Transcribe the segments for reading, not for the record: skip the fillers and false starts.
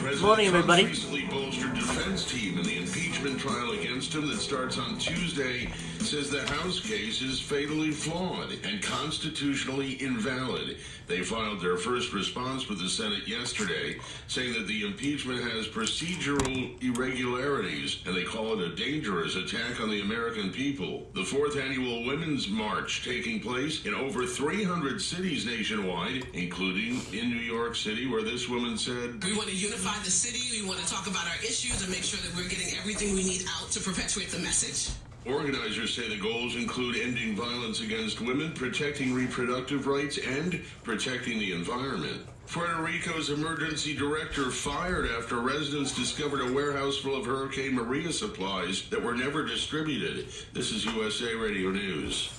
President Morning, everybody. Trump's recently bolstered defense team in the impeachment trial against him that starts on Tuesday says the House case is fatally flawed and constitutionally invalid. They filed their first response with the Senate yesterday, saying that the impeachment has procedural irregularities, and they call it a dangerous attack on the American people. The fourth annual Women's March taking place in over 300 cities nationwide, including in New York City, where this woman said, "We want to unify the city. We want to talk about our issues and make sure that we're getting everything we need out to perpetuate the message." Organizers say the goals include ending violence against women, protecting reproductive rights, and protecting the environment. Puerto Rico's emergency director fired after residents discovered a warehouse full of Hurricane Maria supplies that were never distributed. This is USA Radio News.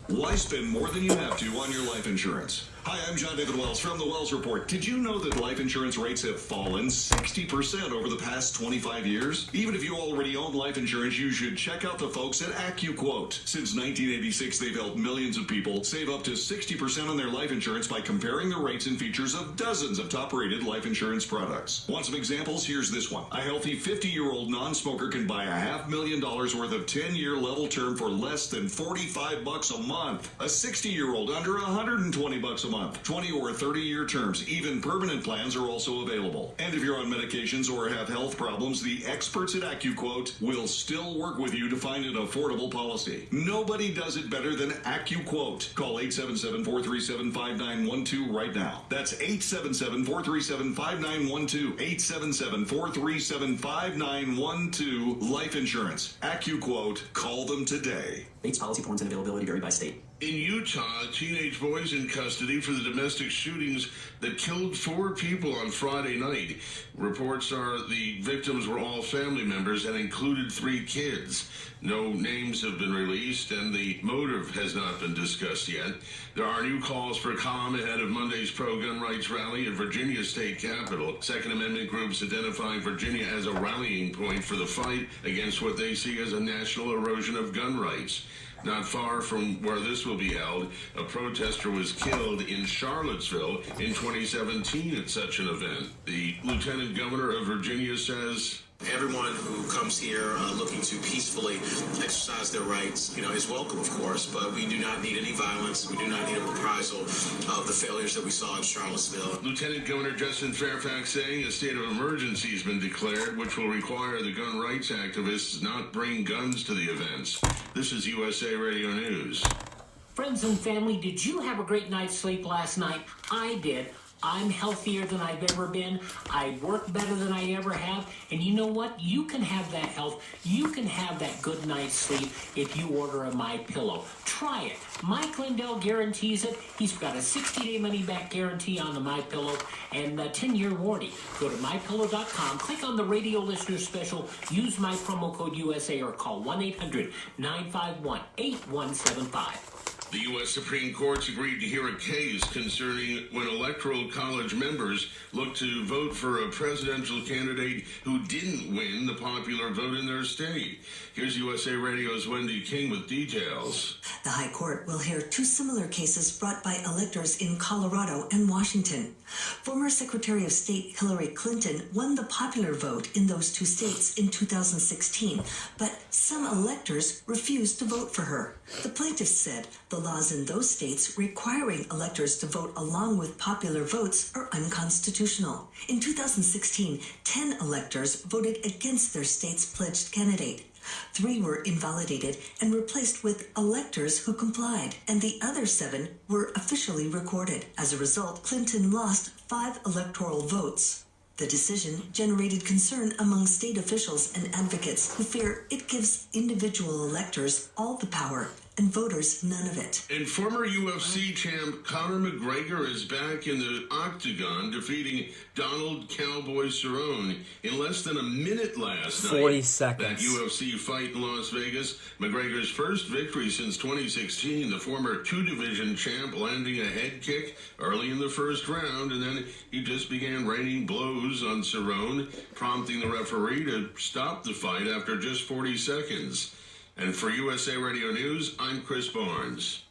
Why spend more than you have to on your life insurance? Hi, I'm John David Wells from the Wells Report. Did you know that life insurance rates have fallen 60% over the past 25 years? Even if you already own life insurance, you should check out the folks at AccuQuote. Since 1986, they've helped millions of people save up to 60% on their life insurance by comparing the rates and features of dozens of top-rated life insurance products. Want some examples? Here's this one. A healthy 50-year-old non-smoker can buy $500,000 worth of 10-year level term for less than $45 a month. A 60-year-old under $120 a month. 20 or 30-year terms. Even permanent plans are also available. And if you're on medications or have health problems, the experts at AccuQuote will still work with you to find an affordable policy. Nobody does it better than AccuQuote. Call 877-437-5912 right now. That's 877-437-5912. 877-437-5912. Life insurance. AccuQuote. Call them today. Rates, policy forms, and availability vary by state. In Utah, teenage boys in custody for the domestic shootings that killed 4 people on Friday night. Reports are the victims were all family members and included 3 kids. No names have been released, and the motive has not been discussed yet. There are new calls for calm ahead of Monday's pro-gun rights rally at Virginia's state capitol. Second Amendment groups identifying Virginia as a rallying point for the fight against what they see as a national erosion of gun rights. Not far from where this will be held, a protester was killed in Charlottesville in 2017 at such an event. The lieutenant governor of Virginia says, "Everyone who comes here looking to peacefully exercise their rights, is welcome, of course, but we do not need any violence. We do not need a reprisal of the failures that we saw in Charlottesville." Lieutenant Governor Justin Fairfax saying a state of emergency has been declared, which will require the gun rights activists not bring guns to the events. This is USA Radio News. Friends and family, did you have a great night's sleep last night? I did. I'm healthier than I've ever been. I work better than I ever have. And you know what? You can have that health. You can have that good night's sleep if you order a MyPillow. Try it. Mike Lindell guarantees it. He's got a 60-day money-back guarantee on the MyPillow and a 10-year warranty. Go to MyPillow.com, click on the radio listener special, use my promo code USA or call 1-800-951-8175. The U.S. Supreme Court's agreed to hear a case concerning when Electoral College members look to vote for a presidential candidate who didn't win the popular vote in their state. Here's USA Radio's Wendy King with details. The High Court will hear 2 similar cases brought by electors in Colorado and Washington. Former Secretary of State Hillary Clinton won the popular vote in those 2 states in 2016, but some electors refused to vote for her. The plaintiffs said the laws in those states requiring electors to vote along with popular votes are unconstitutional. In 2016, 10 electors voted against their state's pledged candidate. 3 were invalidated and replaced with electors who complied, and the other 7 were officially recorded. As a result, Clinton lost 5 electoral votes. The decision generated concern among state officials and advocates who fear it gives individual electors all the power and voters none of it. And former UFC champ Conor McGregor is back in the octagon, defeating Donald Cowboy Cerrone in less than a minute last night. 40 seconds. That UFC fight in Las Vegas, McGregor's first victory since 2016. The former 2-division champ landing a head kick early in the first round, and then he just began raining blows on Cerrone, prompting the referee to stop the fight after just 40 seconds. And for USA Radio News, I'm Chris Barnes.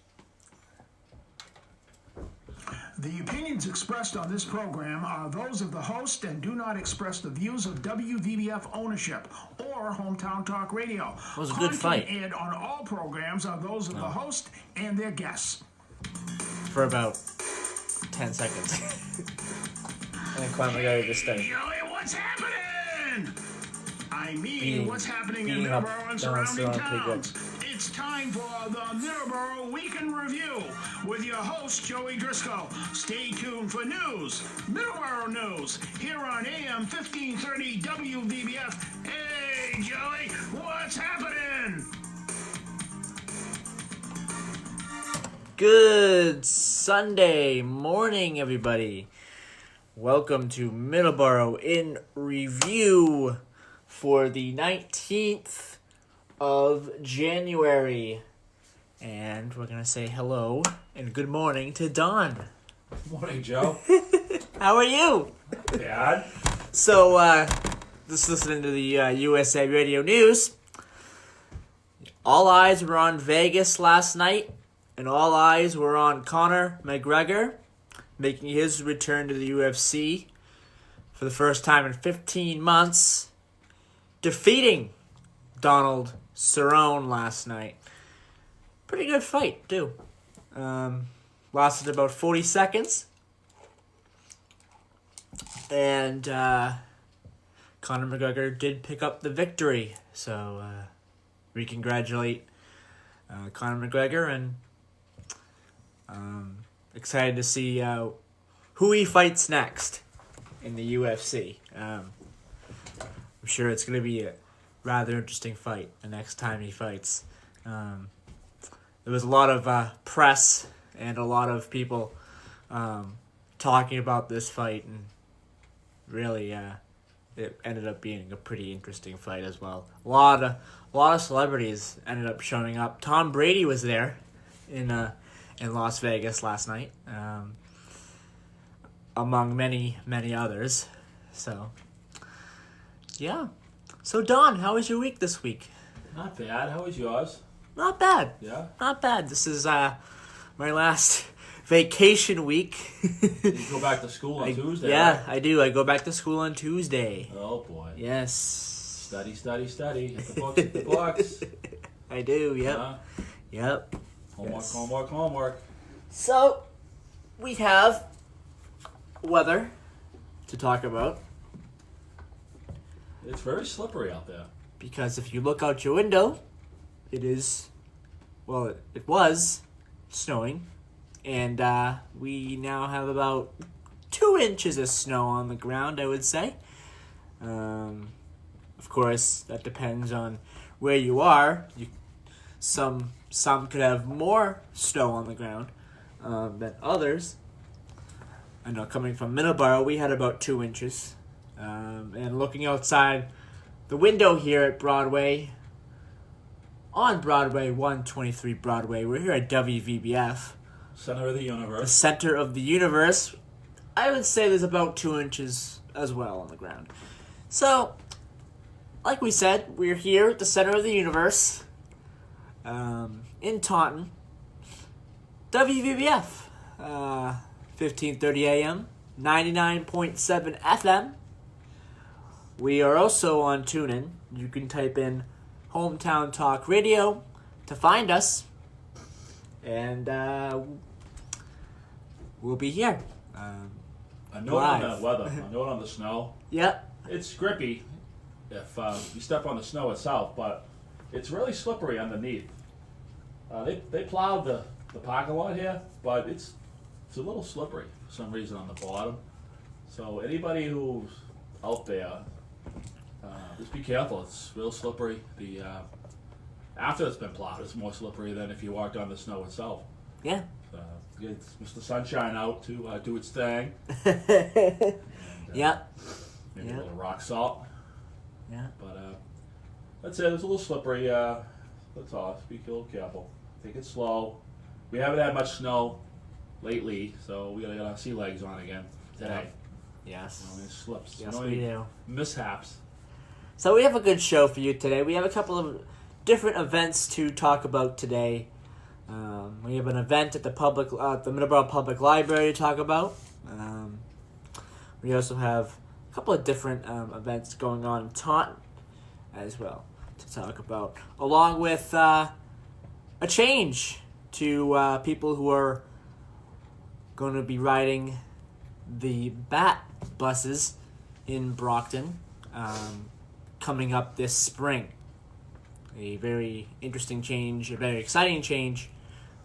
The opinions expressed on this program are those of the host and do not express the views of WVBF ownership or Hometown Talk Radio. It was a good fight. Content aired on all programs are those of the host and their guests. For about 10 seconds. And then Conor McGregor just started. Joey, what's happening? I mean, Beating- what's happening in beating up Middleboro and Donald surrounding Sterling pretty towns? It's time for the Middleboro Weekend Review with your host, Joey Driscoll. Stay tuned for news, Middleboro news, here on AM 1530 WVBF. Hey, Joey, what's happening? Good Sunday morning, everybody. Welcome to Middleboro in Review for the 19th of January. And we're going to say hello and good morning to Don. Morning, Joe. How are you? Dad. So, just listening to the USA Radio News. All eyes were on Vegas last night, and all eyes were on Conor McGregor making his return to the UFC for the first time in 15 months, defeating Donald Cerrone last night. Pretty good fight, too. Lasted about 40 seconds. And Conor McGregor did pick up the victory. So we congratulate Conor McGregor, and excited to see who he fights next in the UFC. I'm sure it's going to be a rather interesting fight the next time he fights. There was a lot of press and a lot of people talking about this fight, and really it ended up being a pretty interesting fight as well. A lot of celebrities ended up showing up. Tom Brady was there in Las Vegas last night, among many others. So yeah. So Don, how was your week this week? Not bad. How was yours? Not bad. Yeah? Not bad. This is my last vacation week. You go back to school on Tuesday, Yeah, right? I do. I go back to school on Tuesday. Oh, boy. Yes. Study. Hit the books. I do, yep. Huh? Yep. Homework. So, we have weather to talk about. It's very slippery out there. Because if you look out your window, it was snowing. And we now have about 2 inches of snow on the ground, I would say. Of course, that depends on where you are. Some could have more snow on the ground than others. I know coming from Middleboro, we had about 2 inches. And looking outside the window here at Broadway, on Broadway, 123 Broadway, we're here at WVBF. Center of the The universe. center of the universe. I would say there's about 2 inches as well on the ground. So, like we said, we're here at the center of the universe, in Taunton. WVBF, 1530 AM, 99.7 FM. We are also on TuneIn. You can type in Hometown Talk Radio to find us. And we'll be here. A note on the weather. A note on the snow. Yep. It's grippy if you step on the snow itself, but it's really slippery underneath. They plowed the parking lot here, but it's a little slippery for some reason on the bottom. So anybody who's out there, just be careful. It's real slippery. After it's been plowed, it's more slippery than if you walked on the snow itself. Yeah. It's Mr. Sunshine out to do its thing. Yep. Maybe a little rock salt. Yeah. But that's it. It's a little slippery. That's all. Just be a little careful. Take it slow. We haven't had much snow lately, so we gotta get our sea legs on again today. Yes. You know, it slips. Yes, You know, we do. Mishaps. So we have a good show for you today. We have a couple of different events to talk about today. We have an event at the Middleboro Public Library to talk about. We also have a couple of different events going on in Taunton as well to talk about, along with a change to people who are going to be riding the BAT buses in Brockton coming up this spring. A very interesting change, a very exciting change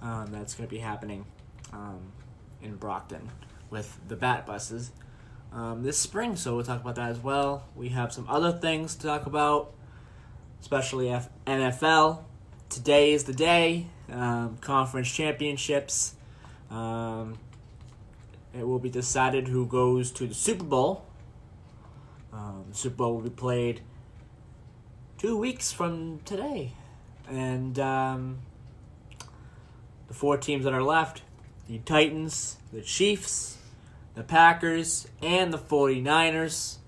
that's going to be happening in Brockton with the BAT buses this spring. So we'll talk about that as well. We have some other things to talk about, especially NFL. Today is the day. Conference championships. It will be decided who goes to the Super Bowl. The Super Bowl will be played 2 weeks from today. And the 4 teams that are left, the Titans, the Chiefs, the Packers, and the 49ers.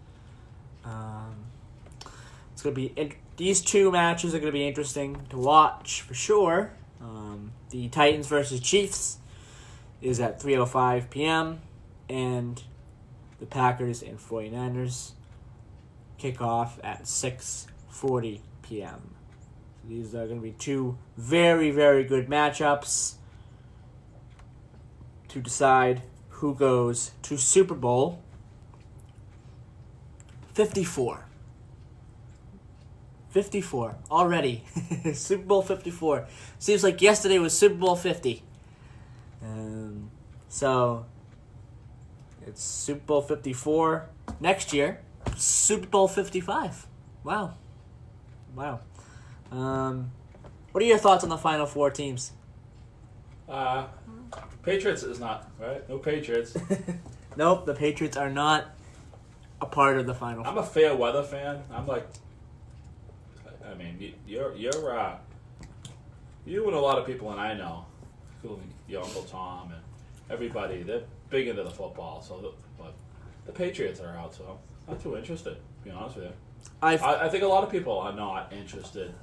It's going to be these 2 matches are going to be interesting to watch for sure. The Titans versus Chiefs is at 3:05 p.m. and the Packers and 49ers kick off at 6:40 p.m. So these are going to be 2 very, very good matchups to decide who goes to Super Bowl 54. 54 already. Super Bowl 54. Seems like yesterday was Super Bowl 50. So it's Super Bowl 54 next year. Super Bowl 55. Wow. What are your thoughts on the final 4 teams? Patriots is not, right? No Patriots. Nope, the Patriots are not a part of the final 4. I'm a fair weather fan. I'm like, I mean, you're you and a lot of people, and I know, including your Uncle Tom and everybody, they're big into the football. But the Patriots are out, so I'm not too interested, to be honest with you. I think a lot of people are not interested,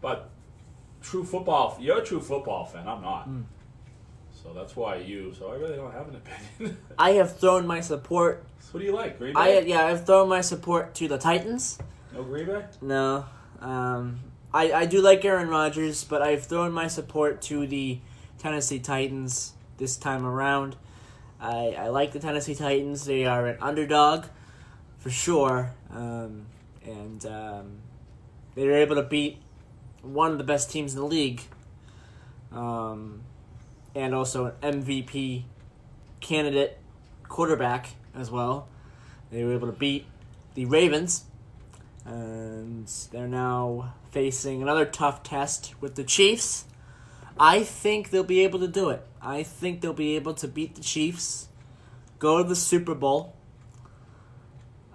but you're a true football fan. I'm not. So that's why so I really don't have an opinion. I have thrown my support. So what do you like, Green Bay? I've thrown my support to the Titans. No Green Bay? No. I do like Aaron Rodgers, but I've thrown my support to the Tennessee Titans this time around. I like the Tennessee Titans. They are an underdog, for sure. And they were able to beat one of the best teams in the league. And also an MVP candidate quarterback as well. They were able to beat the Ravens. And they're now facing another tough test with the Chiefs. I think they'll be able to do it. I think they'll be able to beat the Chiefs, go to the Super Bowl.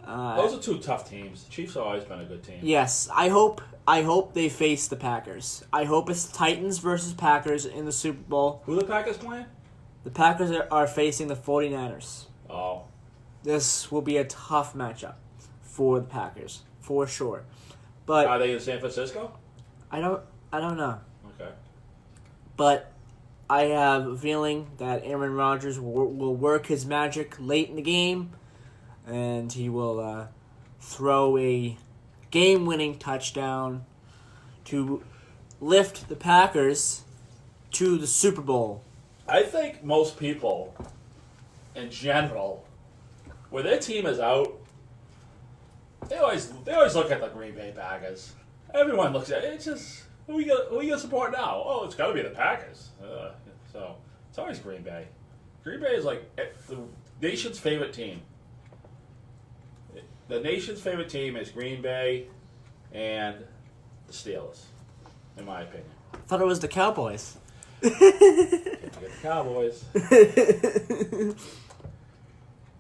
Those are 2 tough teams. The Chiefs have always been a good team. Yes, I hope they face the Packers. I hope it's Titans versus Packers in the Super Bowl. Who are the Packers playing? The Packers are facing the 49ers. Oh. This will be a tough matchup for the Packers, for sure. But are they in San Francisco? I don't know. Okay. But I have a feeling that Aaron Rodgers will work his magic late in the game, and he will throw a game-winning touchdown to lift the Packers to the Super Bowl. I think most people, in general, when their team is out, they always look at the Green Bay Packers. Everyone looks at it. It's just who you gonna support now? Oh, it's got to be the Packers. So it's always Green Bay. Green Bay is like the nation's favorite team. The nation's favorite team is Green Bay and the Steelers, in my opinion. I thought it was the Cowboys. Can't forget the Cowboys.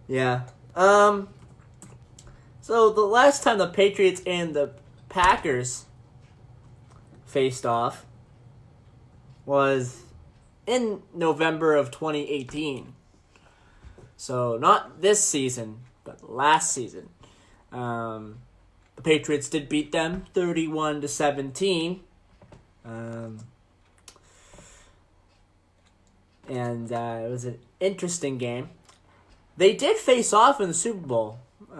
Yeah. So the last time the Patriots and the Packers faced off was in November of 2018. So not this season, but last season. The Patriots did beat them 31-17. and it was an interesting game. They did face off in the Super Bowl back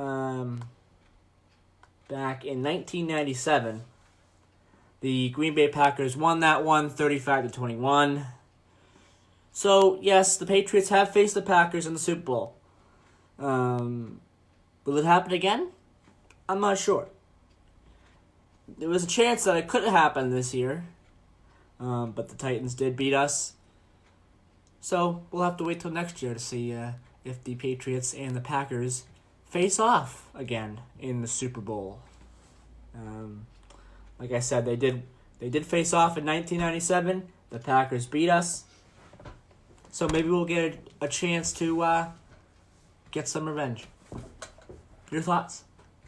in 1997. The Green Bay Packers won that one 35-21. So, yes, the Patriots have faced the Packers in the Super Bowl. Will it happen again? I'm not sure. There was a chance that it could happen this year, but the Titans did beat us. So, we'll have to wait till next year to see if the Patriots and the Packers face off again in the Super Bowl. Like I said, they did face off in 1997. The Packers beat us. So maybe we'll get a chance to get some revenge. Your thoughts?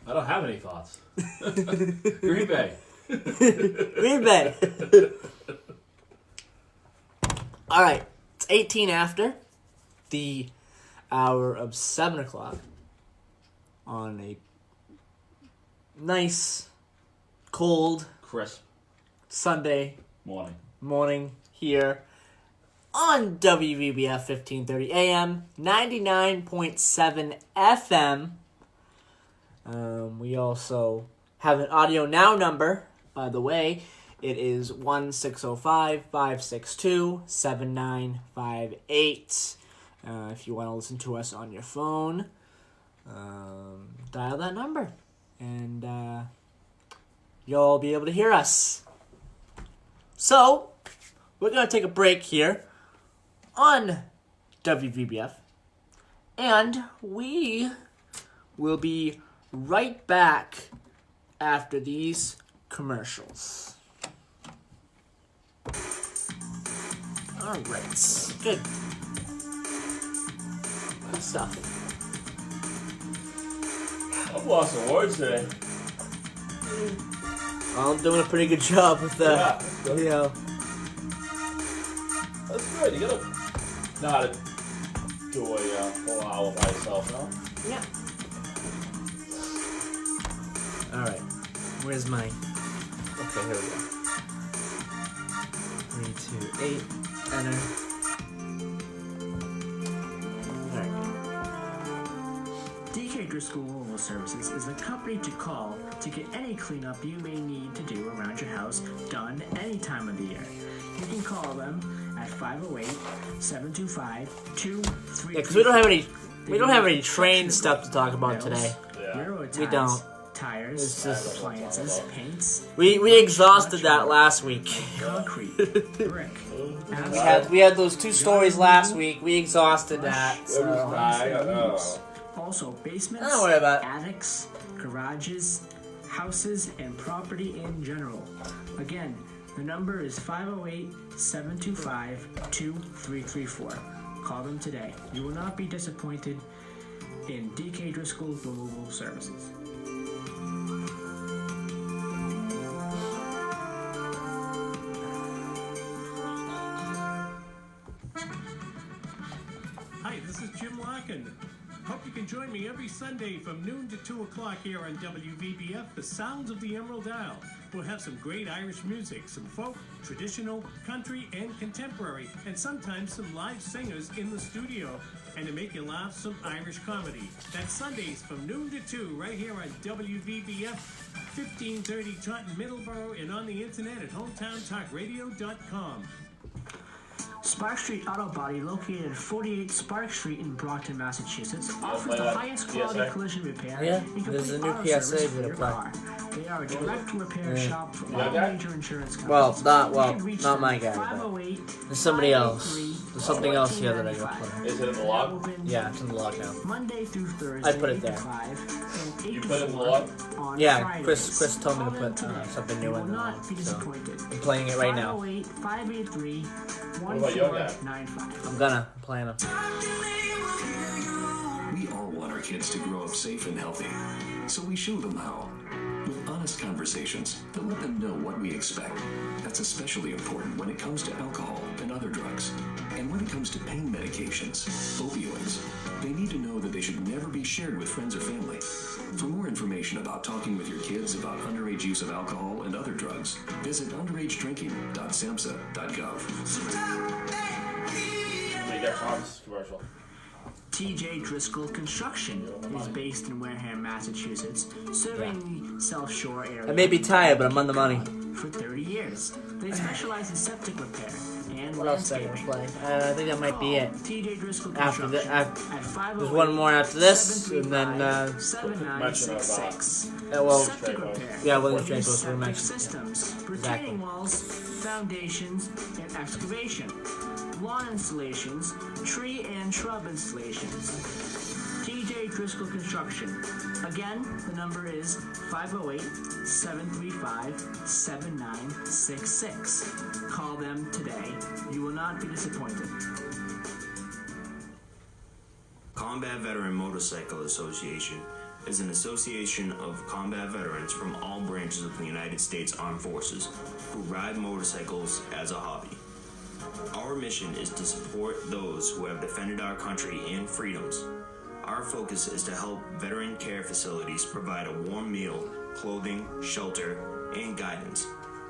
I don't have any thoughts. Green Bay. Green Bay. All right. It's 18 after the hour of 7 o'clock on a nice, cold, crisp Sunday morning here on WVBF 1530 AM, 99.7 FM. We also have an Audio Now number, by the way. It is 1-605-562-7958. If you want to listen to us on your phone, dial that number, and you'll be able to hear us. So, we're going to take a break here on WVBF, and we will be right back after these commercials. All right, good stuff. I've lost some words today. Well, I'm doing a pretty good job with that. Yeah, you know. That's good. You gotta know how to do a whole hour by yourself, no? Yeah. All right. Where's my? Okay, here we go. 3, 2, 8. Enter. All right. DK Driscoll Removal Services is the company to call to get any cleanup you may need to do around your house done any time of the year. You can call them at 508-725-2334. Yeah, because we don't have any train stuff to talk about today. Yeah. We don't. Tires, it's just appliances, paints. We exhausted that last week. Concrete, brick. we had those 2 stories last week. We exhausted that. So. Also, basements, Don't worry about it. attics, garages, houses, and property in general. Again, the number is 508-725-2334. Call them today. You will not be disappointed in DK Driscoll Removal Services. Hi, this is Jim Larkin. Hope you can join me every Sunday from noon to 2 o'clock here on WVBF, The Sounds of the Emerald Isle. We'll have some great Irish music, some folk, traditional, country, and contemporary, and sometimes some live singers in the studio. And to make you laugh, some Irish comedy. That's Sundays from noon to 2 right here on WVBF, 1530 Taunton, Middleboro, and on the internet at hometowntalkradio.com. Spark Street Auto Body, located at 48 Spark Street in Brockton, Massachusetts, offers the highest quality collision repair and there's a complete new auto PSA service for to your apply. car. They are a direct repair shop for all major insurance companies. Well, You can reach not them my at guy, 508 but there's somebody else. There's something else here that I gotta put in. Is it in the log? Yeah, it's in the log now. Monday through Thursday, I put it there. 8 to 5, and 8 You to put it in the 4 log? on Yeah, Fridays. Chris told me to Call put them today. something You new will in the not log. be So disappointed. I'm playing it right now. 508-583-1495. I'm gonna play it. We all want our kids to grow up safe and healthy, so we show them how. With honest conversations that let them know what we expect. That's especially important when it comes to alcohol and other drugs. And when it comes to pain medications, opioids, they need to know that they should never be shared with friends or family. For more information about talking with your kids about underage use of alcohol and other drugs, visit underagedrinking.samhsa.gov. get Tom's commercial. TJ Driscoll Construction is based in Wareham, Massachusetts, serving the South Shore area. I may be tired, but I'm on the money. For 30 years. They specialize in septic repair and What else did I landscaping. play? I think that might be it. TJ Driscoll After Construction that, there's one more after this, and then 7966. well, Septic repair. yeah, Williams Use Trade Post. septic Yeah. systems, Exactly. retaining walls, foundations, and excavation. Lawn installations, tree and shrub installations. TJ Driscoll Construction. Again, the number is 508-735-7966. Call them today. You will not be disappointed. Combat Veteran Motorcycle Association is an association of combat veterans from all branches of the United States Armed Forces who ride motorcycles as a hobby. Our mission is to support those who have defended our country and freedoms. Our focus is to help veteran care facilities provide a warm meal, clothing, shelter, and guidance,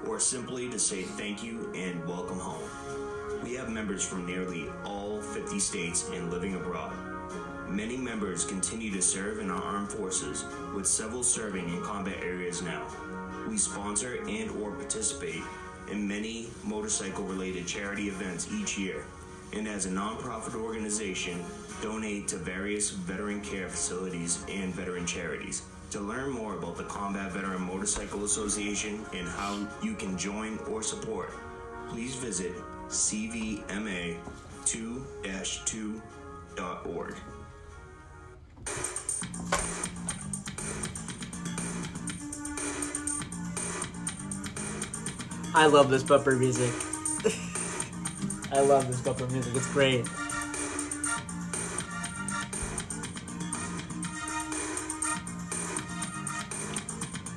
or simply to say thank you and welcome home. We have members from nearly all 50 states and living abroad. Many members continue to serve in our armed forces, with several serving in combat areas now. We sponsor and or participate in many motorcycle-related charity events each year, and as a non-profit organization, donate to various veteran care facilities and veteran charities. To learn more about the Combat Veteran Motorcycle Association and how you can join or support, please visit cvma2-2.org. I love this bumper music. I love this bumper music. It's great.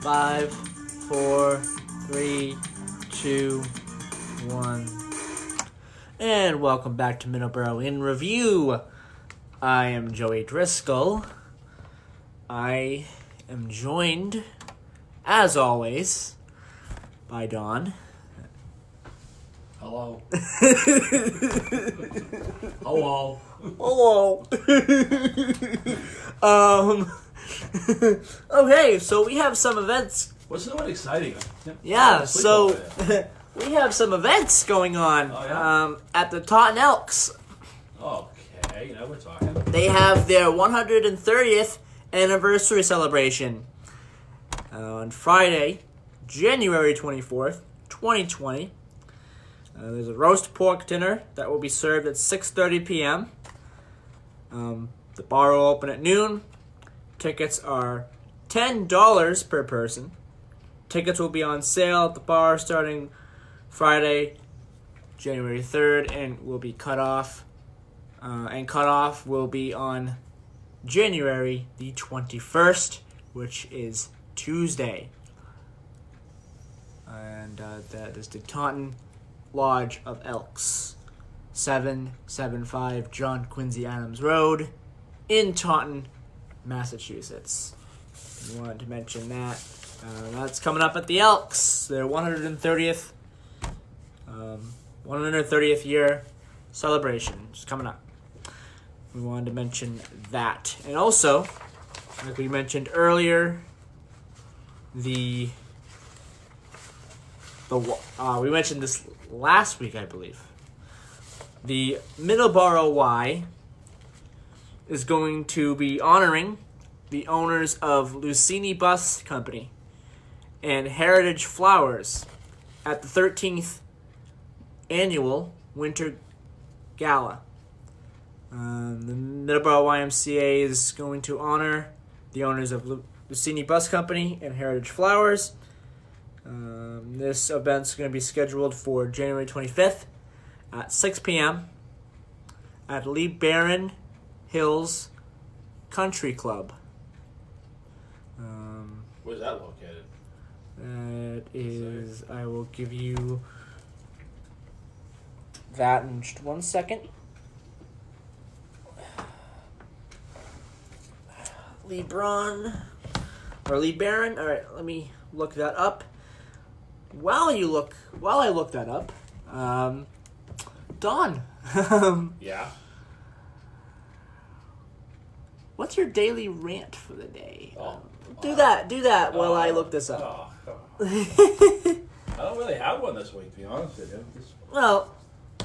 Five, 4, 3, 2, 1. And welcome back to Middleboro in Review. I am Joey Driscoll. I am joined, as always, by Dawn. Hello. Hello. Hello. Okay, so we have some events. What's new and exciting? Yeah, so we have some events going on at the Taunton Elks. Okay, now we're talking. They have their 130th anniversary celebration on Friday, January 24th, 2020. There's a roast pork dinner that will be served at 6:30 p.m. The bar will open at noon. Tickets are $10 per person. Tickets will be on sale at the bar starting Friday, January 3rd, and will be cut off. And cut off will be on January the 21st, which is Tuesday. And that is the Taunton Lodge of Elks, 775 John Quincy Adams Road in Taunton, Massachusetts. I wanted to mention that. That's coming up at the Elks, their 130th year celebration is coming up. We wanted to mention that. And also, like we mentioned earlier, we mentioned this last week, I believe. The Middleboro Y is going to be honoring the owners of Lucini Bus Company and Heritage Flowers at the 13th annual Winter Gala. The Middleboro YMCA is going to honor the owners of Lucini Bus Company and Heritage Flowers. This event's going to be scheduled for January 25th at 6 p.m. at Lee Barron Hills Country Club. Where's that located? That is, I will give you that in just 1 second. Lee Barron. Alright, let me look that up. While I look that up, Dawn. Yeah? What's your daily rant for the day? Do that while I look this up. Oh, come on. I don't really have one this week, to be honest with you. Well, I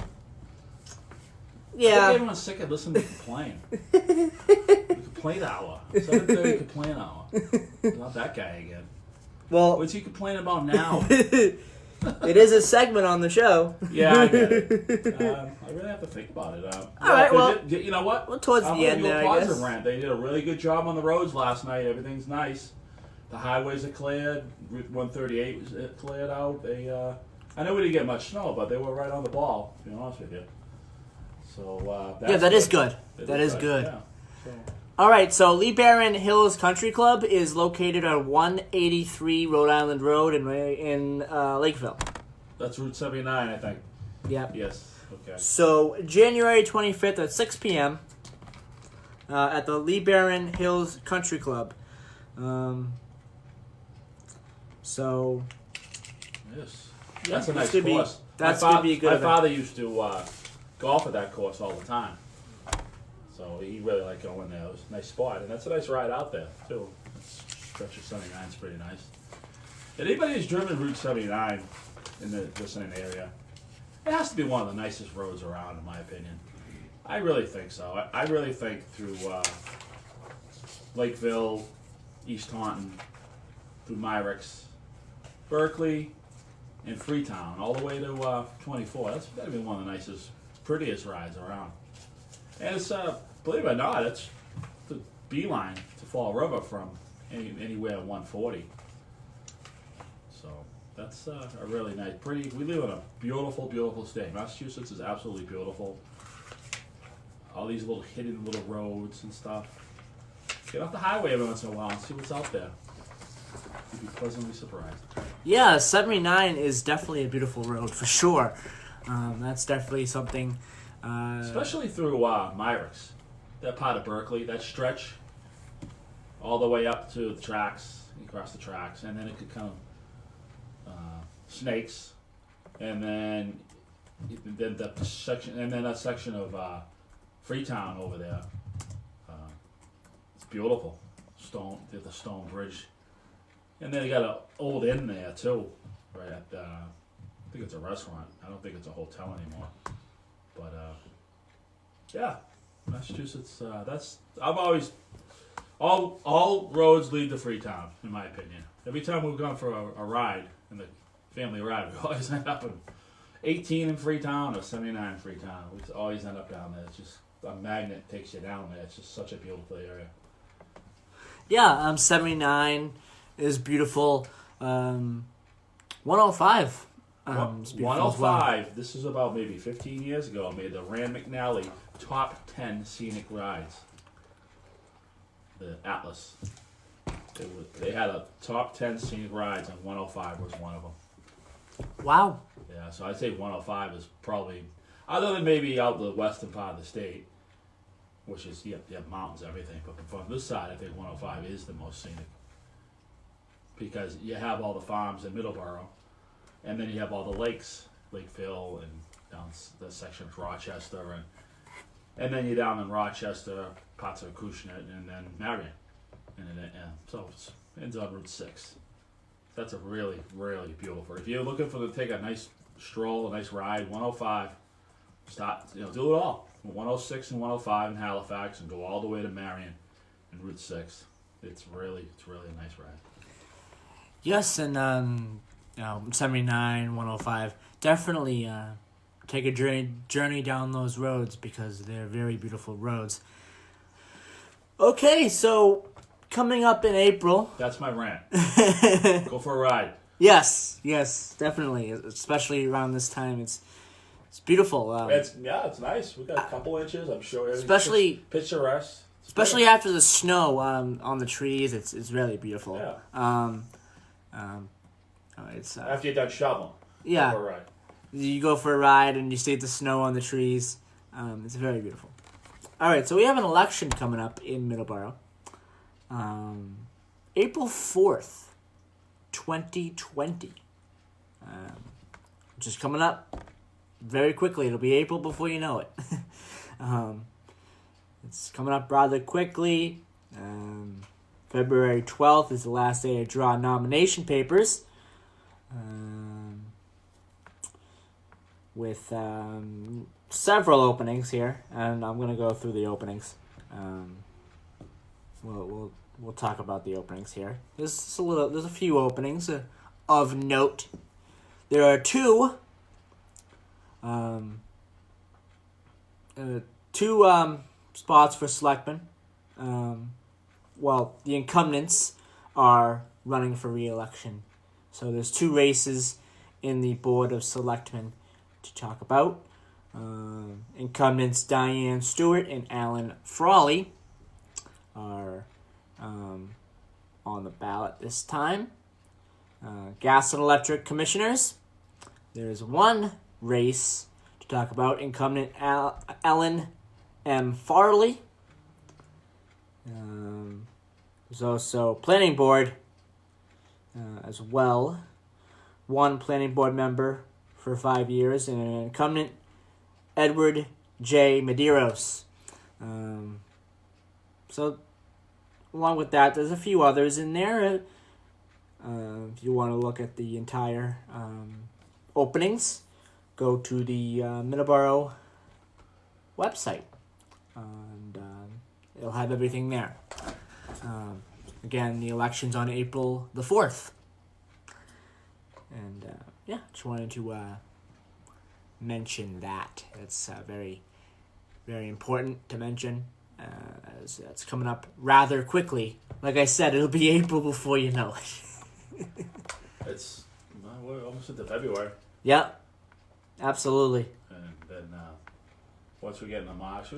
yeah. think everyone's sick of listening to complain. The complaint hour. 7:30 complaint hour. Not that guy again. Well, what's he complaining about now? It is a segment on the show. Yeah, I get it. I really have to think about it. All right, well, you know what? Well, towards the end there, I guess. Rant. They did a really good job on the roads last night. Everything's nice. The highways are cleared. Route 138 was cleared out. I know we didn't get much snow, but they were right on the ball, to be honest with you. So, that is good. That is good. Yeah. So. All right, so Lee Barron Hills Country Club is located on 183 Rhode Island Road in Lakeville. That's Route 79, I think. Yep. Yes. Okay. So January 25th at 6 p.m. At the Lee Barron Hills Country Club. So. Yes. That's a nice course. That's going to be a good My event. father used to golf at that course all the time. So he really liked going there. It was a nice spot. And that's a nice ride out there, too. Stretch of 79 is pretty nice. And anybody who's driven Route 79 in the listening area, it has to be one of the nicest roads around, in my opinion. I really think so. I really think through Lakeville, East Taunton, through Myrick's, Berkeley, and Freetown, all the way to 24. That's got to be one of the nicest, prettiest rides around. And it's, believe it or not, it's the beeline to Fall River from anywhere 140. So that's a really nice, pretty. We live in a beautiful, beautiful state. Massachusetts is absolutely beautiful. All these little hidden little roads and stuff. Get off the highway every once in a while and see what's out there. You'd be pleasantly surprised. Yeah, 79 is definitely a beautiful road for sure. That's definitely something. Especially through Myrick's, that part of Berkeley, that stretch, all the way up to the tracks, across the tracks, and then it could come Snakes, and then that section of Freetown over there. It's beautiful. They have the stone bridge, and then you got an old inn there too, right at I think it's a restaurant. I don't think it's a hotel anymore. But yeah, Massachusetts. I've always all roads lead to Freetown, in my opinion. Every time we've gone for a ride in the family ride, we always end up in 18 in Freetown or 79 in Freetown. We always end up down there. It's just a magnet takes you down there. It's just such a beautiful area. Yeah, 79 is beautiful. 105. 105. This is about maybe 15 years ago. Made the Rand McNally top 10 scenic rides. The Atlas. They had a top 10 scenic rides, and 105 was one of them. Wow. Yeah, so I'd say 105 is probably, other than maybe out the western part of the state, which is you have mountains, everything. But from this side, I think 105 is the most scenic because you have all the farms in Middleboro. And then you have all the lakes, Lakeville, and down the section of Rochester, and then you're down in Rochester, parts of Acushnet, and then Marion, so it ends on Route 6. That's a really, really beautiful. If you're looking to take a nice stroll, a nice ride, 105, do it all. 106 and 105 in Halifax, and go all the way to Marion and Route 6. It's really a nice ride. Yes, and 79, 105. Definitely take a journey down those roads because they're very beautiful roads. Okay, so coming up in April. That's my rant. Go for a ride. Yes, definitely. Especially around this time, it's beautiful. It's nice. We got a couple inches. I'm sure. Especially picturesque. Especially after the snow on the trees, it's really beautiful. Yeah. After you're done shoveling. Yeah. Go for a ride. You go for a ride and you see the snow on the trees. It's very beautiful. All right, so we have an election coming up in Middleboro. April 4th, 2020. Which is coming up very quickly. It'll be April before you know it. It's coming up rather quickly. February 12th is the last day to draw nomination papers. With several openings here, and I'm gonna go through the openings. We'll talk about the openings here. There's a few openings of note. There are two spots for selectmen. The incumbents are running for re-election, so there's two races in the Board of Selectmen to talk about. Incumbents Diane Stewart and Alan Frawley are on the ballot this time. Gas and Electric Commissioners, there's one race to talk about. Incumbent Ellen M. Farley. There's also Planning Board as well. One Planning Board member for 5 years, and an incumbent, Edward J. Medeiros. So, along with that, there's a few others in there. If you want to look at the entire openings, go to the Middleboro website, and it'll have everything there. Again, the election's on April the 4th. And just wanted to mention that. It's very, very important to mention, as it's coming up rather quickly. Like I said, it'll be April before you know it. We're almost into February. Yep, absolutely. And then once we get into March,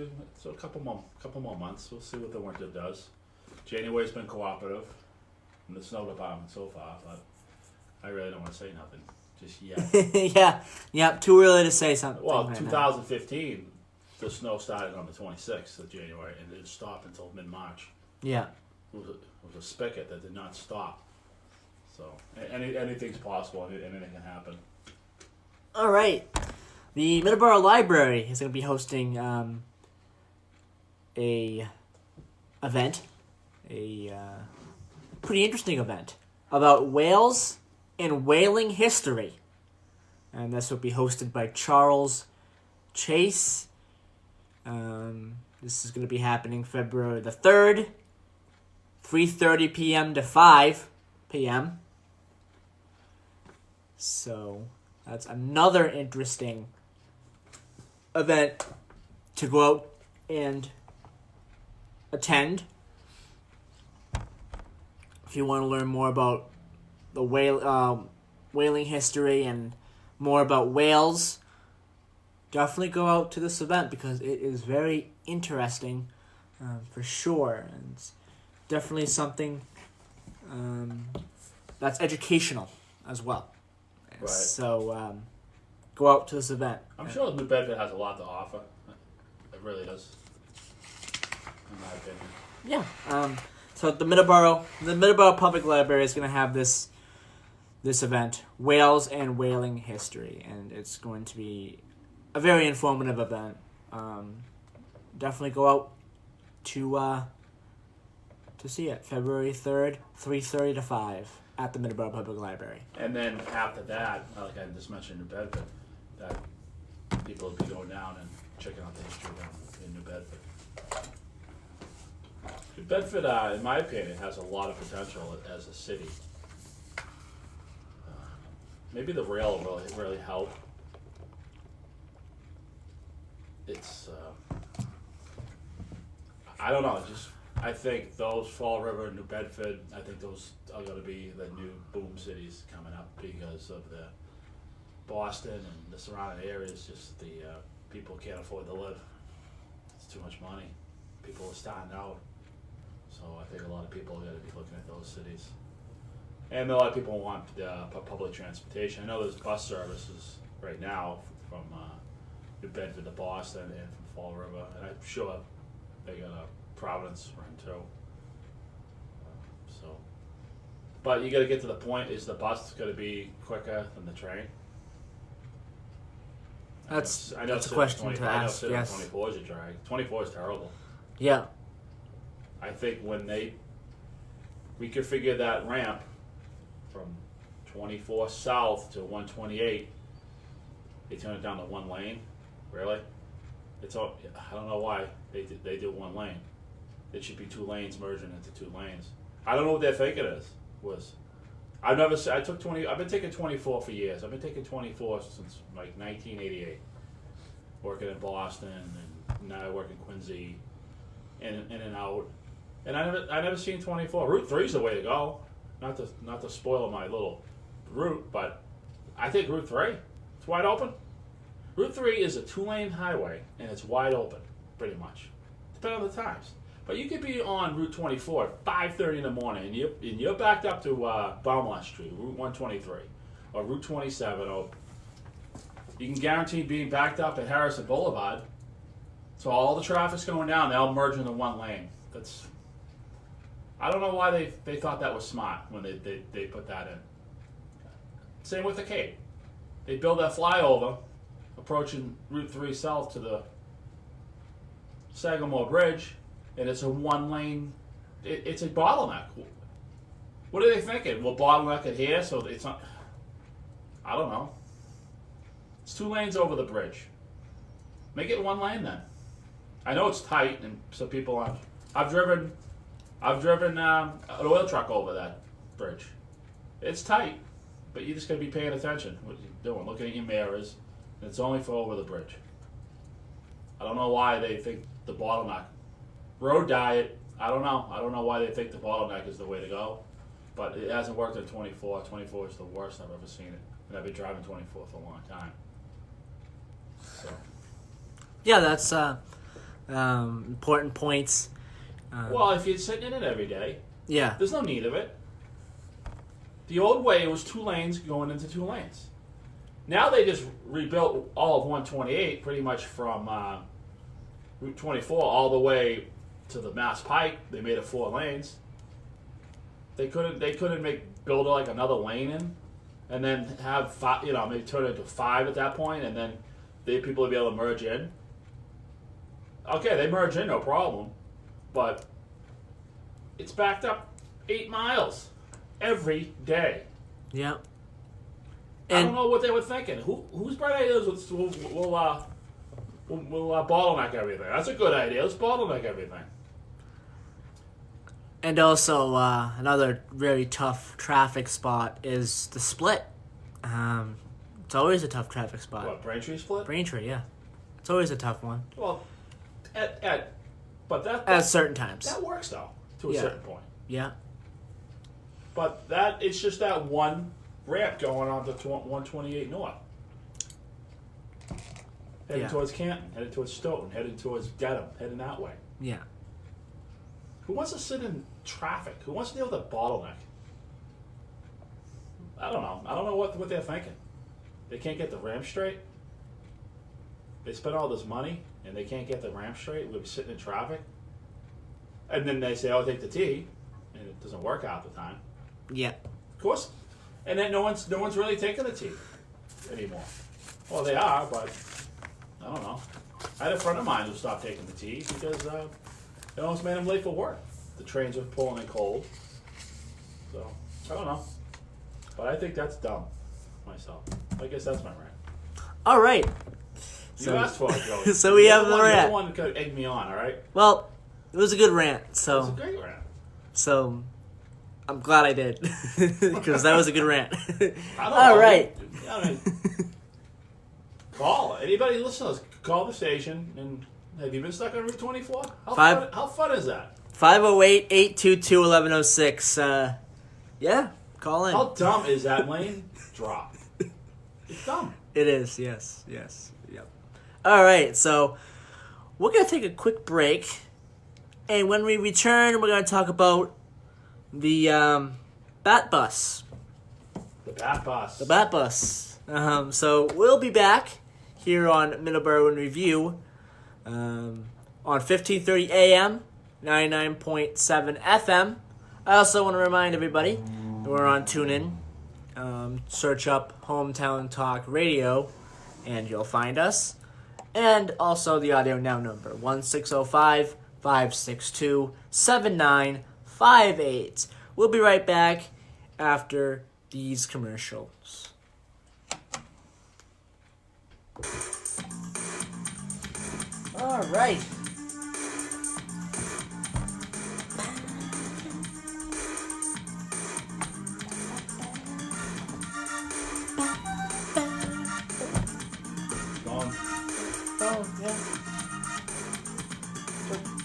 so a couple more months. We'll see what the winter does. January's been cooperative in the snow department so far, but I really don't want to say nothing just yet. yeah, too early to say something. Well, right 2015, the snow started on the 26th of January and didn't stop until mid-March. Yeah. It was a spigot that did not stop. So anything's possible. Anything can happen. All right. The Middleboro Library is going to be hosting a pretty interesting event about whales and whaling history. And this will be hosted by Charles Chase. This is going to be happening February the 3rd, 3:30 p.m. to 5 p.m. So that's another interesting event to go out and attend. If you want to learn more about the whaling history and more about whales, definitely go out to this event because it is very interesting, for sure. And it's definitely something that's educational as well. Right. So go out to this event. I'm sure New Bedford has a lot to offer. It really does, in my opinion. Yeah. So the Middleboro Public Library is going to have this event, Whales and Whaling History, and it's going to be a very informative event. Definitely go out to see it, February 3rd, 3:30 to 5 at the Middleboro Public Library. And then after that, like I just mentioned, New Bedford, that people will be going down and checking out the history down in New Bedford. New Bedford, in my opinion, has a lot of potential as a city. Maybe the rail will really help. It's, I don't know, I think those Fall River and New Bedford, I think those are going to be the new boom cities coming up because of the Boston and the surrounding areas. Just the people can't afford to live. It's too much money. People are starting out. So I think a lot of people are going to be looking at those cities. And a lot of people want public transportation. I know there's bus services right now from New Bedford to Boston and from Fall River. And I'm sure they got a Providence run too. But you got to get to the point: is the bus going to be quicker than the train? That's a question to ask. I know Yes. 24 is a drag. 24 is terrible. Yeah. I think when they reconfigure that ramp from 24 south to 128, they turn it down to one lane. Really? It's all, I don't know why they do one lane. It should be two lanes merging into two lanes. I don't know what their thinking was. I've been taking 24 for years. I've been taking 24 since like 1988. Working in Boston, and now I work in Quincy, in and out. And I never seen 24. Route 3 is the way to go. Not to spoil my little route, but I think Route 3, it's wide open. Route 3 is a 2-lane highway, and it's wide open, pretty much. Depending on the times. But you could be on Route 24 at 5:30 in the morning, and you're backed up to Beaumont Street, Route 123, or Route 27, or you can guarantee being backed up at Harrison Boulevard. So all the traffic's going down, they'll merge into one lane. I don't know why they thought that was smart when they put that in. Same with the Cape. They build that flyover approaching Route 3 south to the Sagamore Bridge, and it's a one-lane, it's a bottleneck. What are they thinking? We'll bottleneck it here so it's not, I don't know. It's 2 lanes over the bridge. Make it 1 lane then. I know it's tight, and some people aren't. I've driven an oil truck over that bridge. It's tight, but you just gotta be paying attention. What you're doing, looking at your mirrors. And it's only for over the bridge. I don't know why they think the bottleneck. Road diet, I don't know. I don't know why they think the bottleneck is the way to go. But it hasn't worked in 24. 24 is the worst I've ever seen it. And I've been driving 24 for a long time. So. Yeah, that's important points. Well, if you're sitting in it every day, yeah, there's no need of it. The old way, it was 2 lanes going into 2 lanes. Now they just rebuilt all of 128 pretty much from Route 24 all the way to the Mass Pike. They made it 4 lanes. They couldn't build like another lane in, and then have 5, maybe turn it into 5 at that point, and then people would be able to merge in. Okay, they merge in, no problem, but it's backed up 8 miles every day. Yeah. I don't know what they were thinking. Whose bright ideas will bottleneck everything? That's a good idea. Let's bottleneck everything. And also, another very tough traffic spot is the split. It's always a tough traffic spot. What, Braintree split? Braintree, yeah. It's always a tough one. Well, but at certain times. That works though, to a certain point. Yeah. But it's just that one ramp going on to 128 North. Heading towards Canton, heading towards Stoughton, heading towards Dedham, heading that way. Yeah. Who wants to sit in traffic? Who wants to deal with a bottleneck? I don't know. I don't know what they're thinking. They can't get the ramp straight. They spend all this money and they can't get the ramp straight. We'll be sitting in traffic. And then they say, "Oh, take the T," and it doesn't work out the time. Yeah. Of course. And then no one's really taking the T anymore. Well, they are, but I don't know. I had a friend of mine who stopped taking the T because it almost made him late for work. The trains are pulling in cold. So, I don't know. But I think that's dumb, myself. I guess that's my rant. All right. You asked for it, Joey. So we have the rant. You're the one who could egg me on, all right? Well, it was a good rant. So. It was a great rant. So, I'm glad I did. Because that was a good rant. All right. I mean, call. Anybody listening, call the station. And have you been stuck on Route 24? How fun is that? 508-822-1106. Yeah, call in. How dumb is that lane drop? It's dumb. It is, yes. Yep. All right, so we're going to take a quick break. And when we return, we're going to talk about the Bat Bus. The Bat Bus. The Bat Bus. So we'll be back here on Middleboro in Review on 1530 AM, 99.7 FM. I also want to remind everybody that we're on TuneIn. Search up Hometown Talk Radio, and you'll find us. And also the Audio Now number, 1605 562-7958. We'll be right back after these commercials. All right.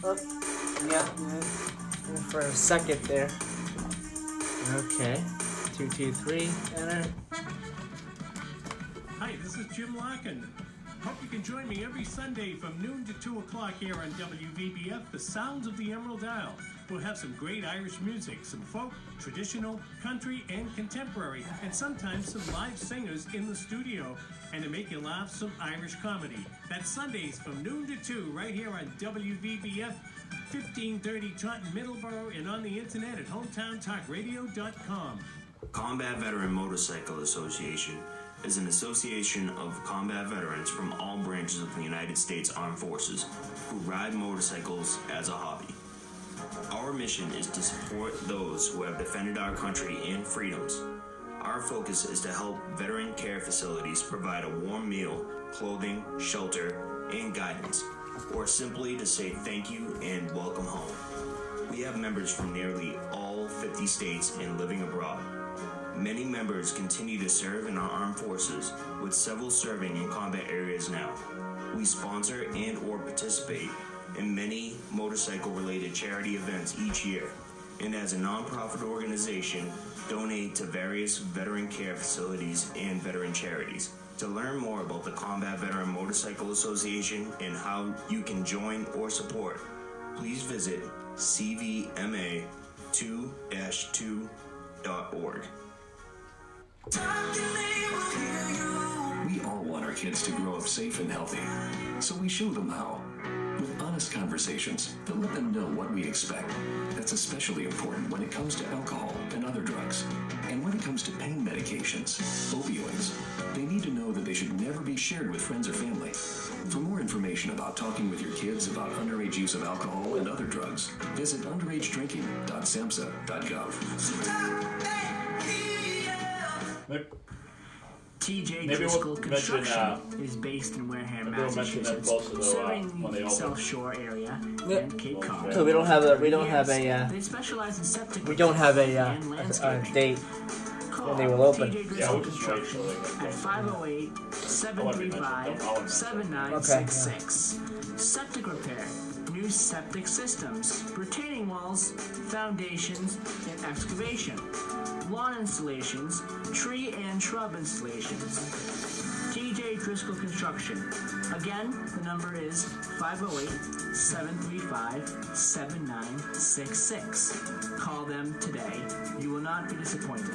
Oh, yeah. Yeah. For a second there. Okay. 223. Enter. Hi, this is Jim Larkin. Hope you can join me every Sunday from noon to 2 o'clock here on WVBF, The Sounds of the Emerald Isle. We'll have some great Irish music, some folk, traditional, country, and contemporary, and sometimes some live singers in the studio. And to make you laugh, some Irish comedy. That's Sundays from noon to 2 right here on WVBF, 1530 Taunton, Middleboro, and on the internet at hometowntalkradio.com. Combat Veteran Motorcycle Association is an association of combat veterans from all branches of the United States Armed Forces who ride motorcycles as a hobby. Our mission is to support those who have defended our country and freedoms. Our focus is to help veteran care facilities provide a warm meal, clothing, shelter, and guidance, or simply to say thank you and welcome home. We have members from nearly all 50 states and living abroad. Many members continue to serve in our armed forces, with several serving in combat areas now. We sponsor and or participate in many motorcycle-related charity events each year, and as a nonprofit organization, donate to various veteran care facilities and veteran charities. To learn more about the Combat Veteran Motorcycle Association and how you can join or support, please visit cvma2-2.org. We all want our kids to grow up safe and healthy, so we show them how. With honest conversations that let them know what we expect. That's especially important when it comes to alcohol and other drugs. And when it comes to pain medications, opioids, they need to know that they should never be shared with friends or family. For more information about talking with your kids about underage use of alcohol and other drugs, visit underagedrinking.samhsa.gov. TJ Maybe Driscoll we'll Construction is based in Wareham, Massachusetts, serving the South Shore area and Cape Cod. So we don't have a They specialize in septic we don't have a and landscaping. date Call when they will open. TJ Driscoll Construction at 508-735-7966. Septic repair, new septic systems, retaining walls, foundations, and excavation. Lawn installations, tree and shrub installations. TJ Driscoll Construction. Again, the number is 508-735-7966. Call them today. You will not be disappointed.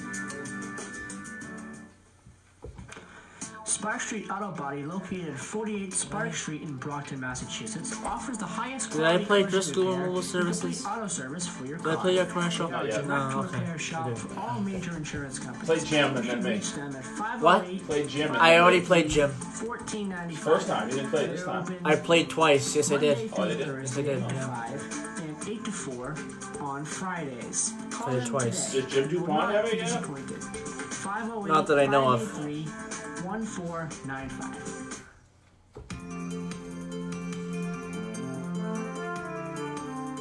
Spark Street Auto Body, located at 48 Spark Street in Brockton, Massachusetts, offers the highest Did quality I play collision Driscoll repair Removal and Services? complete auto service for your Did I car. play your commercial? They are a direct No, okay. repair shop for all major insurance companies. Play Jim and You then can me. reach them at What? 508 Play Jim. And I already played Jim. $14.95. First time, you didn't play this time. I played twice. Yes, I did. Oh, you did? Yes, I did. Thursday, Yeah. 5 and 8 to 4 on Fridays. Call Played them twice. today. Did Jim You will Dupont not have be it yet? disappointed. 508 Not that I know of. 583-1495.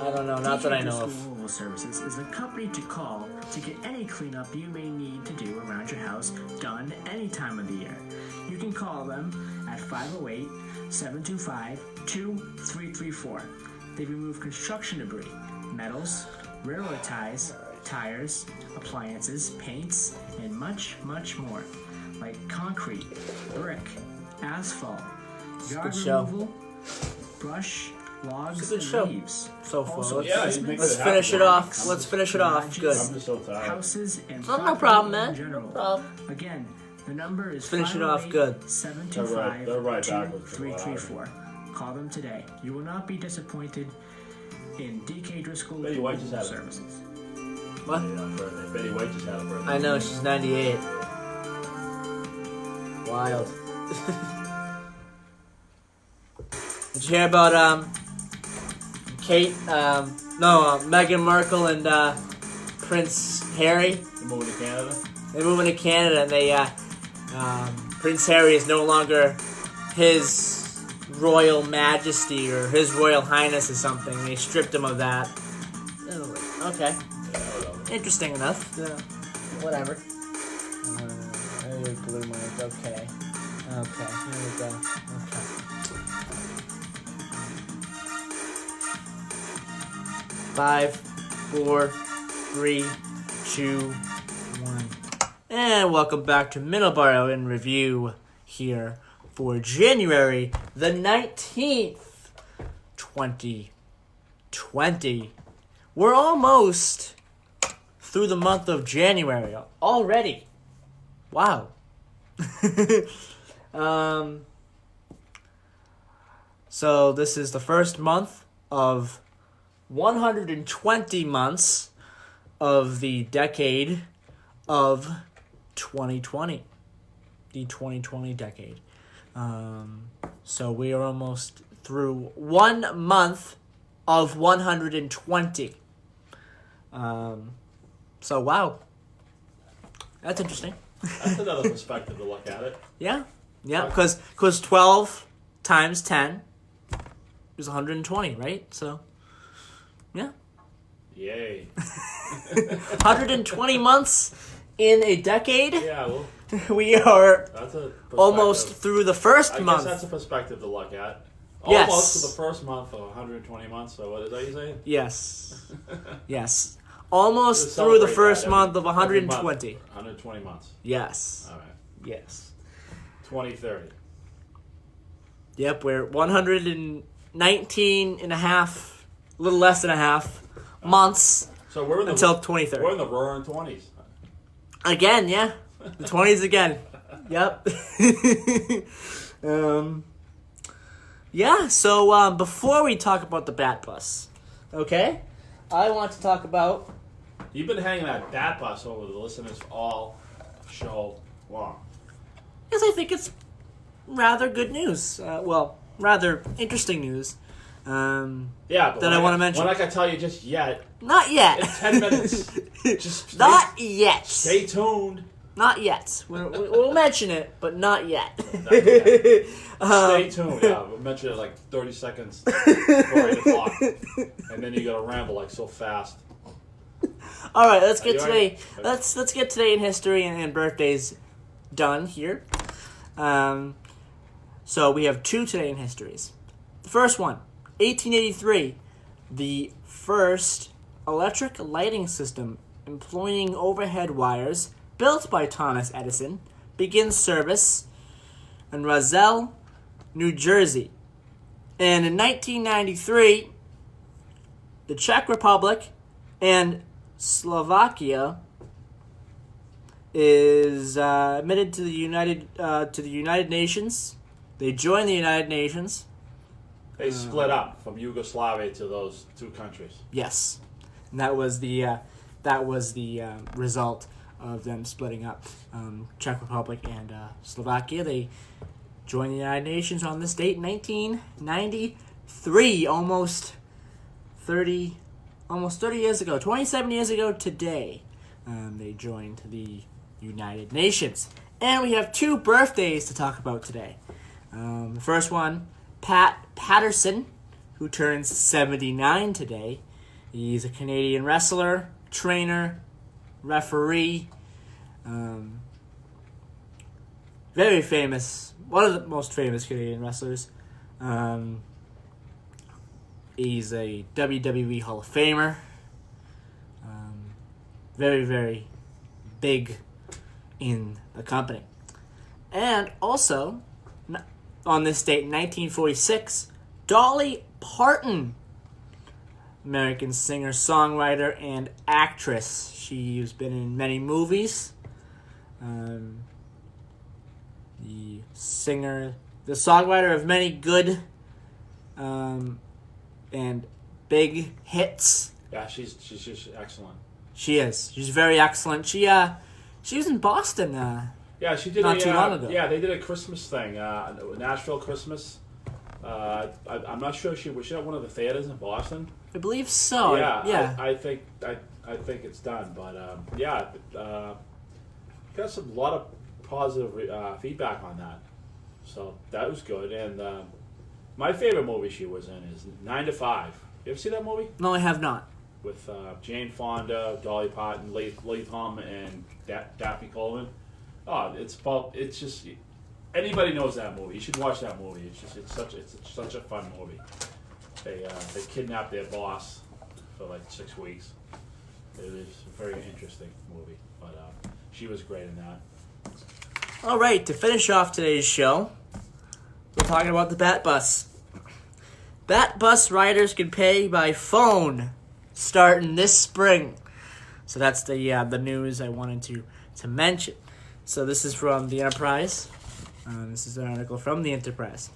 I don't know. Not that I know of. Removal Services is the company to call to get any cleanup you may need to do around your house done any time of the year. You can call them at 508-725-2334. They remove construction debris, metals, railroad ties, tires, appliances, paints, and much, much more, like concrete, brick, asphalt, yard good show. removal, brush, logs, It's a good and show leaves. so far. Also, Yeah, Let's, you make let's it finish happen. it off. Let's finish it off. Good. I'm just so tired. Houses and Oh, no property problem, in man. general. No problem. Again, the number is Finish it off good. 508-725-2334. They're right backwards. Call them today. You will not be disappointed in DK Driscoll Betty White just Removal had it. Services. What? Betty White just had a birthday. I know, she's 98. Wild. Did you hear about Meghan Markle and Prince Harry. They're moving to Canada. They're moving to Canada, and Prince Harry is no longer His Royal Majesty or His Royal Highness or something. They stripped him of that. Okay. Interesting enough. Whatever. Blue mark. Okay. Okay. Here we go. Okay. Five, 4, 3, 2, 1. And welcome back to Middleboro in Review here for January the 19th, 2020. We're almost through the month of January already. Wow. So this is the first month of 120 months of the decade of 2020. The 2020 decade. So we are almost through 1 month of 120. So wow. That's interesting. That's another perspective to look at it. Yeah, because 12 times 10 is 120, right? So, yeah. Yay. 120 months in a decade. Yeah, well, we are that's a almost through the first month. I guess that's a perspective to look at. Yes. Almost to the first month of 120 months. So what is that you saying? Yes. Yes. Almost Just through the celebrate first that month of every 120. month. 120 months. Yes. All right. Yes. 2030. Yep, we're 119 and a half, a little less than a half months So we're in the, until 2030. We're in the roaring 20s. Again, yeah. The 20s again. Yep. Yeah, so before we talk about the Bat Bus, okay, I want to talk about... You've been hanging that Bat Bus over the listeners all show long. Because I think it's rather good news. Rather interesting news. Yeah, but that I want to mention. We're not going to tell you just yet. Not yet. In 10 minutes. Just not yet. Stay tuned. Not yet. We'll mention it, but not yet. Not yet. Stay tuned. Yeah, we'll mention it like 30 seconds before 8 o'clock. And then you got to ramble like so fast. All right, let's get today. Let's get today in history and birthdays done here. So we have 2 today in histories. The first one, 1883, the first electric lighting system employing overhead wires built by Thomas Edison begins service in Roselle, New Jersey. And in 1993, the Czech Republic and Slovakia is admitted to the United Nations. They joined the United Nations. They split up from Yugoslavia to those 2 countries. Yes, and that was the result of them splitting up. Czech Republic and Slovakia, they joined the United Nations on this date in 1993, almost 30 years ago, 27 years ago today. They joined the United Nations. And we have 2 birthdays to talk about today. The first one, Pat Patterson, who turns 79 today. He's a Canadian wrestler, trainer, referee, very famous, one of the most famous Canadian wrestlers. He's a WWE Hall of Famer, very, very big in the company. And also, on this date in 1946, Dolly Parton, American singer, songwriter, and actress. She's been in many movies. The songwriter of many good and big hits. Yeah, she's just excellent. She is. She's very excellent. She was in Boston. Yeah, she did not too long ago. Yeah, they did a Christmas thing, Nashville Christmas, I'm not sure was she at one of the theaters in Boston? I believe so. Yeah. I think it's done, but got a lot of positive feedback on that, so that was good. And my favorite movie she was in is 9 to 5. You ever see that movie? No, I have not. With Jane Fonda, Dolly Parton, Lee Tom, and Daphne Coleman. Oh, it's just anybody knows that movie. You should watch that movie. It's such a fun movie. They kidnap their boss for like 6 weeks. It is a very interesting movie, but she was great in that. All right, to finish off today's show, we're talking about the Bat Bus. Bat Bus riders can pay by phone starting this spring. So that's the news I wanted to mention. So this is from the Enterprise. This is an article from the Enterprise.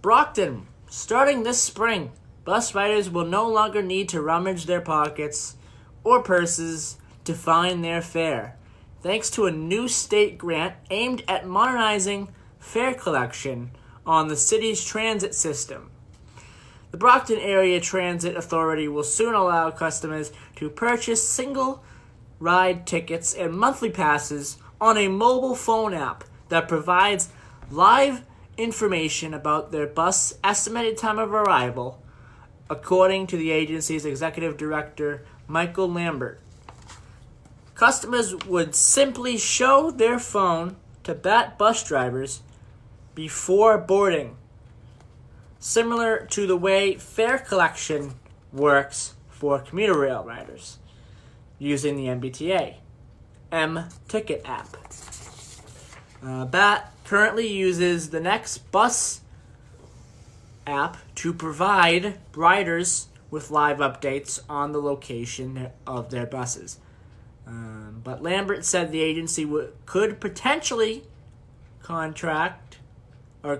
Brockton, starting this spring, bus riders will no longer need to rummage their pockets or purses to find their fare, thanks to a new state grant aimed at modernizing fare collection on the city's transit system. The Brockton Area Transit Authority will soon allow customers to purchase single ride tickets and monthly passes on a mobile phone app that provides live information about their bus estimated time of arrival, according to the agency's executive director, Michael Lambert. Customers would simply show their phone to Bat bus drivers before boarding, similar to the way fare collection works for commuter rail riders using the MBTA M-Ticket app. Bat currently uses the Next Bus app to provide riders with live updates on the location of their buses. But Lambert said the agency could potentially contract a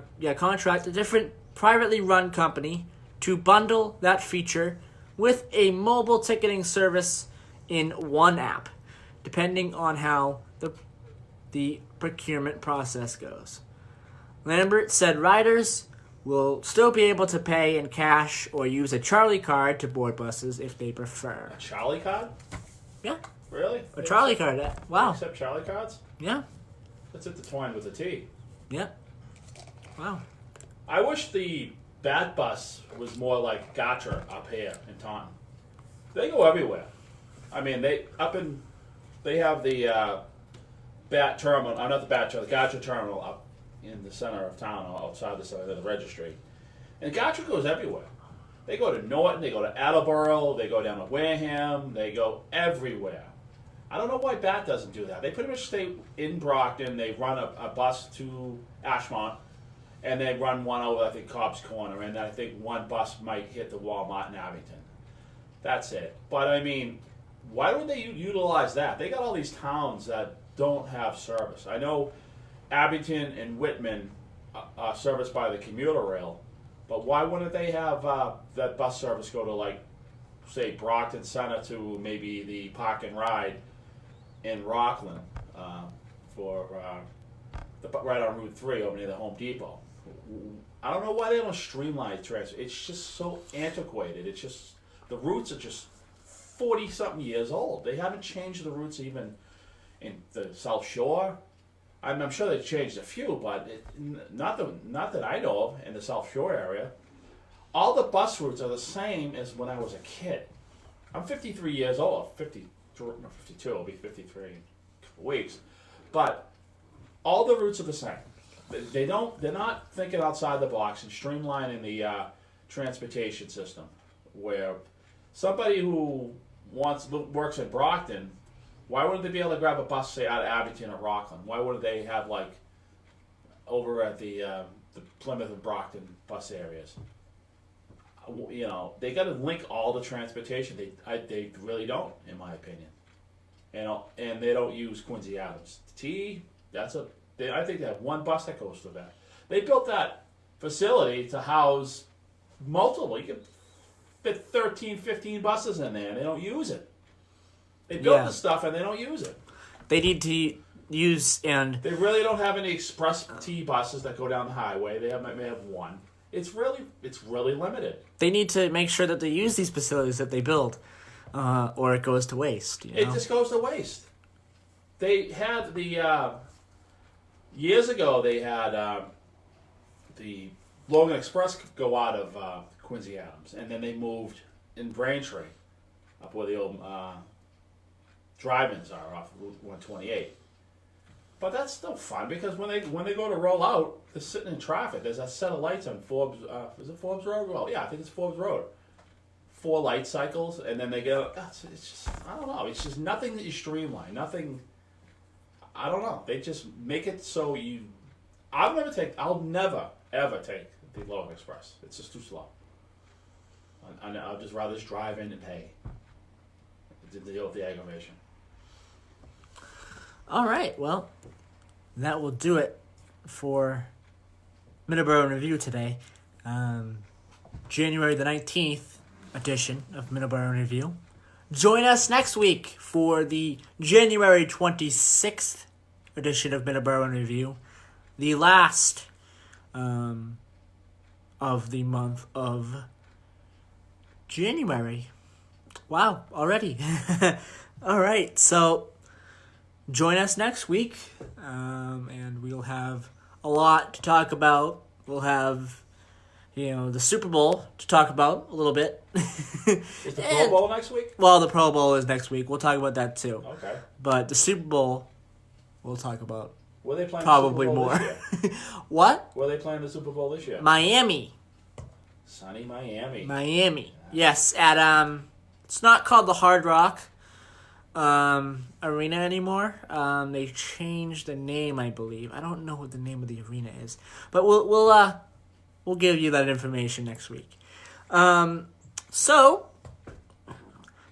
different privately run company to bundle that feature with a mobile ticketing service in one app, depending on how the procurement process goes. Lambert said riders will still be able to pay in cash or use a Charlie card to board buses if they prefer. A Charlie card? Yeah. Really? A Charlie card. Wow. They accept Charlie cards? Yeah. That's intertwined with a T. Yeah. Wow. I wish the Bat Bus was more like Gatra up here in Taunton. They go everywhere. I mean, they have the Bat Terminal, not the Bat Terminal, the Gatra Terminal up in the center of town, or outside the center of the registry. And Gatra goes everywhere. They go to Norton, they go to Attleboro, they go down to Wareham, they go everywhere. I don't know why Bat doesn't do that. They pretty much stay in Brockton, they run a bus to Ashmont, and they run one over, I think, Cobb's Corner, and then I think one bus might hit the Walmart in Abington. That's it. But I mean, why would they utilize that? They got all these towns that don't have service. I know Abington and Whitman are serviced by the commuter rail, but why wouldn't they have that bus service go to, like, say, Brockton Center to maybe the Park and Ride in Rockland right on Route 3 over near the Home Depot? I don't know why they don't streamline transfer. It's just so antiquated. It's just, the routes are just 40-something years old. They haven't changed the routes even in the South Shore. I'm sure they've changed a few, but not that I know of in the South Shore area. All the bus routes are the same as when I was a kid. I'm 53 years old. 52. I'll be 53 in a couple weeks. But all the routes are the same. They're not thinking outside the box and streamlining the transportation system, where somebody who works in Brockton, why wouldn't they be able to grab a bus, say, out of Abington or Rockland? Why wouldn't they have, like, over at the Plymouth and Brockton bus areas? You know, they got to link all the transportation. They really don't, in my opinion. And they don't use Quincy Adams. I think they have one bus that goes through that. They built that facility to house multiple. You can fit 13, 15 buses in there, and they don't use it. They built the stuff, and they don't use it. They need to use and They really don't have any express T buses that go down the highway. They may have one. It's really limited. they need to make sure that they use these facilities that they build, or it goes to waste. You know? It just goes to waste. They had the years ago. They had the Logan Express go out of Quincy Adams, and then they moved in Braintree, up where the old drive-ins are off Route 128. But that's still fun because when they go to roll out, they're sitting in traffic. There's a set of lights on Forbes. Is it Forbes Road? Well, yeah, I think it's Forbes Road. 4 light cycles, and then they go. It's just, I don't know. It's just nothing that you streamline. Nothing. I don't know. They just make it so you. I'll never ever take the Logan Express. It's just too slow. I'd just rather just drive in and pay to deal with the aggravation. All right, well, that will do it for Middleboro in Review today. January the 19th edition of Middleboro in Review. Join us next week for the January 26th edition of Middleboro in Review, the last of the month of January. Wow, already. All right, so join us next week, and we'll have a lot to talk about. We'll have, the Super Bowl to talk about a little bit. Is the Pro Bowl next week? Well, the Pro Bowl is next week. We'll talk about that too. Okay. But the Super Bowl, we'll talk about Were they playing probably the Super Bowl more. this year? What? Were they playing the Super Bowl this year? Miami. Sunny Miami. Miami. Yes, at it's not called the Hard Rock Arena anymore. They changed the name, I believe. I don't know what the name of the arena is, but we'll give you that information next week. So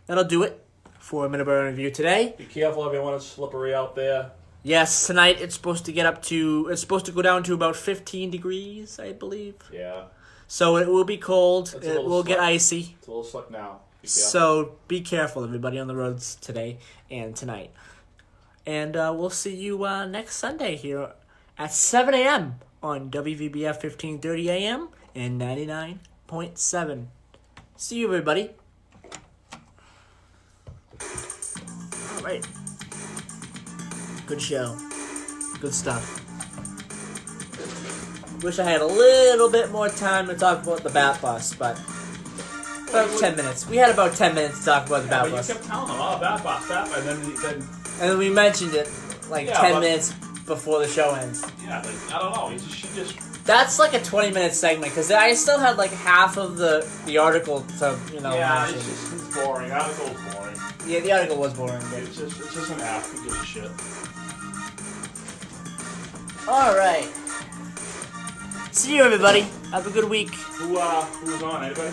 that'll do it for Middleboro Review today. Be careful, everyone. It's slippery out there. Yes, tonight it's supposed to go down to about 15 degrees, I believe. Yeah. So it will be cold. It will get icy. It's a little slick now. So be careful, everybody, on the roads today and tonight. And we'll see you next Sunday here at 7 a.m. on WVBF 1530 a.m. and 99.7. See you, everybody. All right. Good show. Good stuff. Wish I had a little bit more time to talk about the Bat Bus, but about 10 minutes. We had about 10 minutes to talk about the Bat Bus. You kept telling them, Bat Bus, and then... And then we mentioned it 10 minutes before the show ends. Yeah, but I don't know. She just... That's like a 20-minute segment, because I still had like half of the article to, Yeah, mention. it's boring. The article's boring. Yeah, the article was boring. But... It's just an app. Who gives a shit? All right. See you, everybody. Have a good week. Who's on? Anybody?